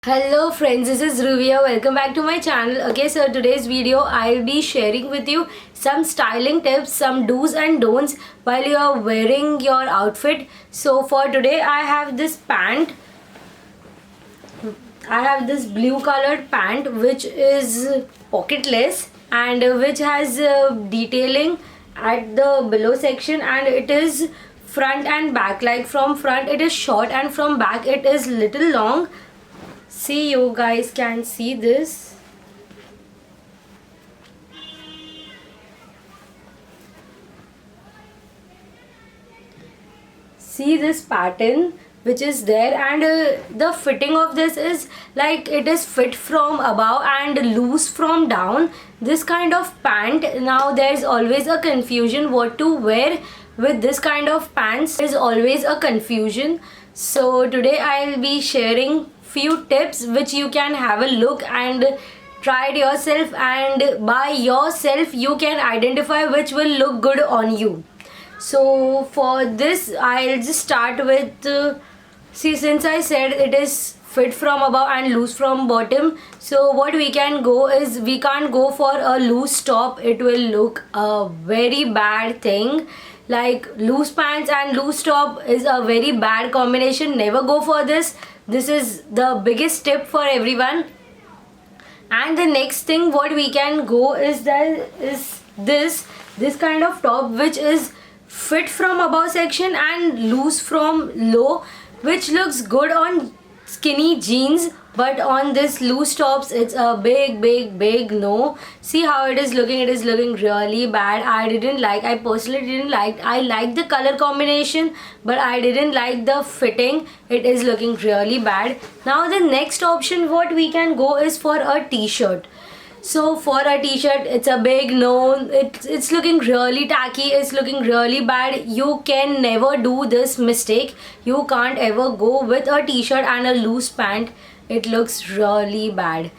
Hello friends, this is Ruvia. Welcome back to my channel. Okay, so today's video I'll be sharing with you some styling tips, some do's and don'ts while you are wearing your outfit. So for today I have this pant. I have this blue colored pant which is pocketless and which has detailing at the below section, and it is front and back. Like from front it is short and from back it is little long. See, you guys can see this. See this pattern which is there, and the fitting of this is like it is fit from above and loose from down. This kind of pant, now there's always a confusion what to wear with this kind of pants. Is always a confusion. So today I'll be sharing few tips which you can have a look and try it yourself, and by yourself you can identify which will look good on you. So for this I'll just start with see, since I said it is fit from above and loose from bottom, so what we can go is, we can't go for a loose top. It will look a very bad thing. Like loose pants and loose top is a very bad combination. Never go for this. This is the biggest tip for everyone. And the next thing what we can go is this kind of top which is fit from above section and loose from low, which looks good on skinny jeans, but on this loose tops it's a big no. See how it is looking. It is looking really bad. I personally didn't like. I like the color combination, but I didn't like the fitting. It is looking really bad. Now the next option what we can go is for a t-shirt. So for a t-shirt it's a big no. It's looking really tacky. It's looking really bad. You can never do this mistake. You can't ever go with a t-shirt and a loose pant. It looks really bad.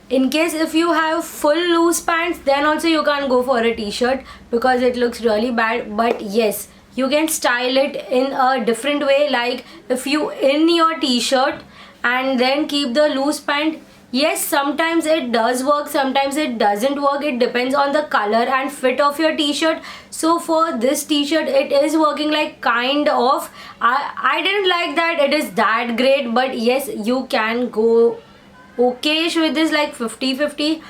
In case if you have full loose pants, then also you can't go for a t-shirt because it looks really bad. But yes, you can style it in a different way. Like if you in your t-shirt and then keep the loose pant, yes, sometimes it does work, sometimes it doesn't work. It depends on the color and fit of your t-shirt. So for this t-shirt it is working, like kind of. I didn't like that it is that great, but yes, you can go okayish with this, like 50-50.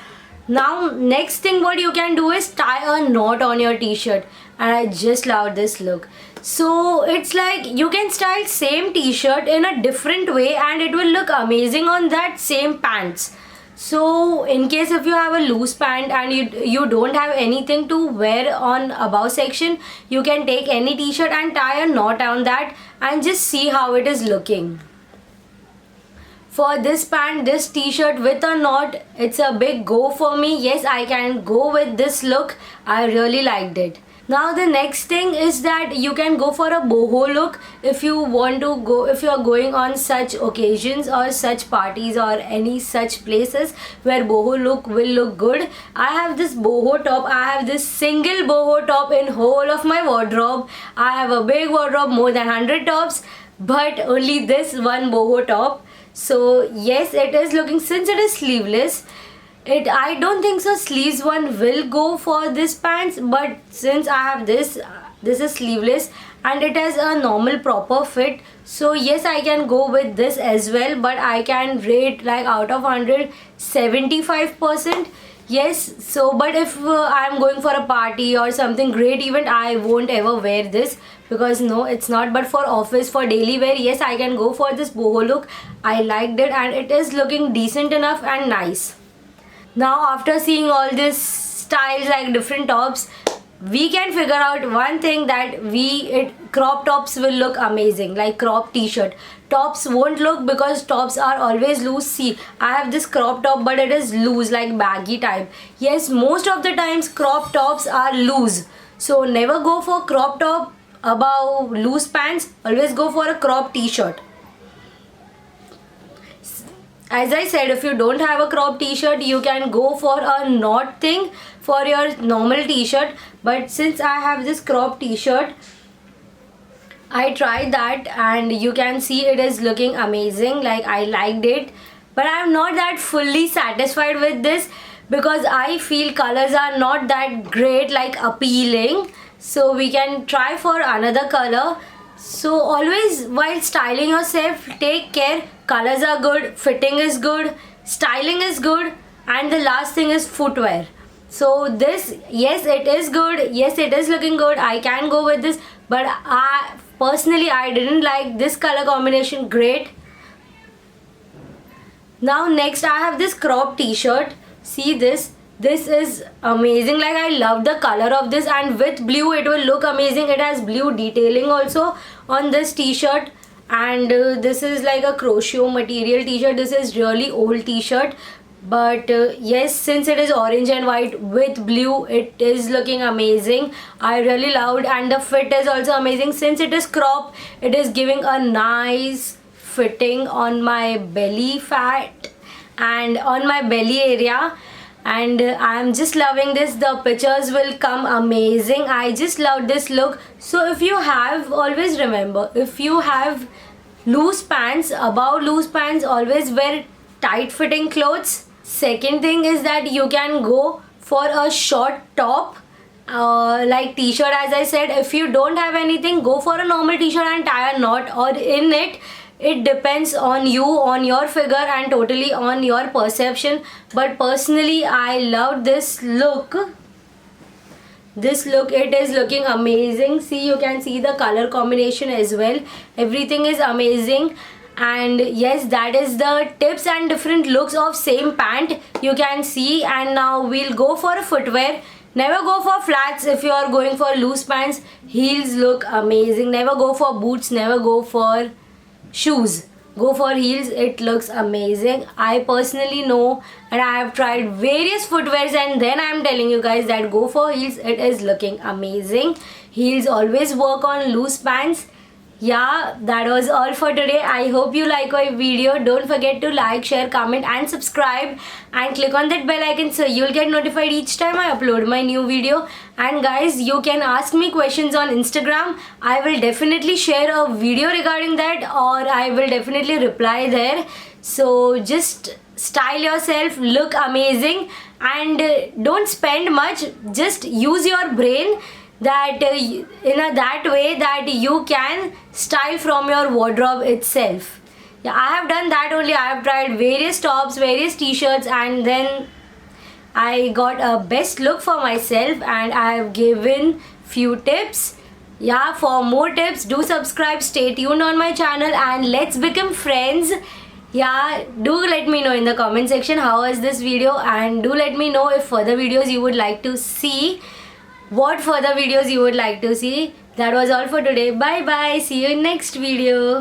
Now next thing what you can do is tie a knot on your t-shirt, and I just love this look. So it's like you can style same t-shirt in a different way and it will look amazing on that same pants. So in case if you have a loose pant and you don't have anything to wear on above section, you can take any t-shirt and tie a knot on that and just see how it is looking. For this pant, this t-shirt with a knot, it's a big go for me. Yes, I can go with this look. I really liked it. Now the next thing is that you can go for a boho look if you want to go, if you are going on such occasions or such parties or any such places where boho look will look good. I have this boho top. I have this single boho top in whole of my wardrobe. I have a big wardrobe, more than 100 tops, but only this one boho top. So yes, it is looking, since it is sleeveless, I don't think so sleeves one will go for this pants, but since I have this is sleeveless and it has a normal proper fit, so yes, I can go with this as well. But I can rate like out of 100 75%. Yes, so but if I'm going for a party or something great event, I won't ever wear this because no, it's not. But for office, for daily wear, yes, I can go for this boho look. I liked it and it is looking decent enough and nice. Now after seeing all these styles like different tops, we can figure out one thing, that crop tops will look amazing. Like crop t-shirt tops won't look because tops are always loose. See, I have this crop top but it is loose, like baggy type. Yes, most of the times crop tops are loose, so never go for crop top above loose pants. Always go for a crop t-shirt. As I said, if you don't have a crop t-shirt, you can go for a knot thing for your normal t-shirt. But since I have this crop t-shirt, I tried that and you can see it is looking amazing. Like, I liked it, but I'm not that fully satisfied with this because I feel colors are not that great, like appealing. So we can try for another color. So always while styling yourself, take care. Colors are good, fitting is good, styling is good, and the last thing is footwear. So this, yes, it is good, yes, it is looking good, I can go with this, but I personally, I didn't like this color combination great. Now next I have this crop t-shirt. See this, this is amazing. Like, I love the color of this, and with blue it will look amazing. It has blue detailing also on this t-shirt, and this is like a crochet material t-shirt. This is really old t-shirt, but yes, since it is orange and white with blue, it is looking amazing. I really loved, and the fit is also amazing. Since it is crop, it is giving a nice fitting on my belly fat and on my belly area, and I'm just loving this. The pictures will come amazing. I just love this look. So if you have, always remember, if you have loose pants, above loose pants, always wear tight fitting clothes. Second thing is that you can go for a short top, like t-shirt. As I said, if you don't have anything, go for a normal t-shirt and tie a knot or in it. It depends on you, on your figure, and totally on your perception. But personally, I love this look. This look, it is looking amazing. See, you can see the color combination as well. Everything is amazing. And yes, that is the tips and different looks of same pant you can see. And now we'll go for footwear. Never go for flats if you are going for loose pants. Heels look amazing. Never go for boots, never go for shoes. Go for heels, it looks amazing. I personally know, and I have tried various footwears, and then I am telling you guys that go for heels, it is looking amazing. Heels always work on loose pants. Yeah, that was all for today. I hope you like my video. Don't forget to like, share, comment and subscribe, and click on that bell icon so you'll get notified each time I upload my new video. And guys, you can ask me questions on Instagram. I will definitely share a video regarding that, or I will definitely reply there. So just style yourself, look amazing, and don't spend much. Just use your brain, that in a that way that you can style from your wardrobe itself. Yeah, I have done that only. I have tried various tops, various t-shirts, and then I got a best look for myself, and I have given few tips. Yeah, for more tips, do subscribe, stay tuned on my channel, and let's become friends. Yeah, do let me know in the comment section how was this video, and do let me know if further videos you would like to see. What further videos you would like to see. That was all for today. Bye bye. See you in next video.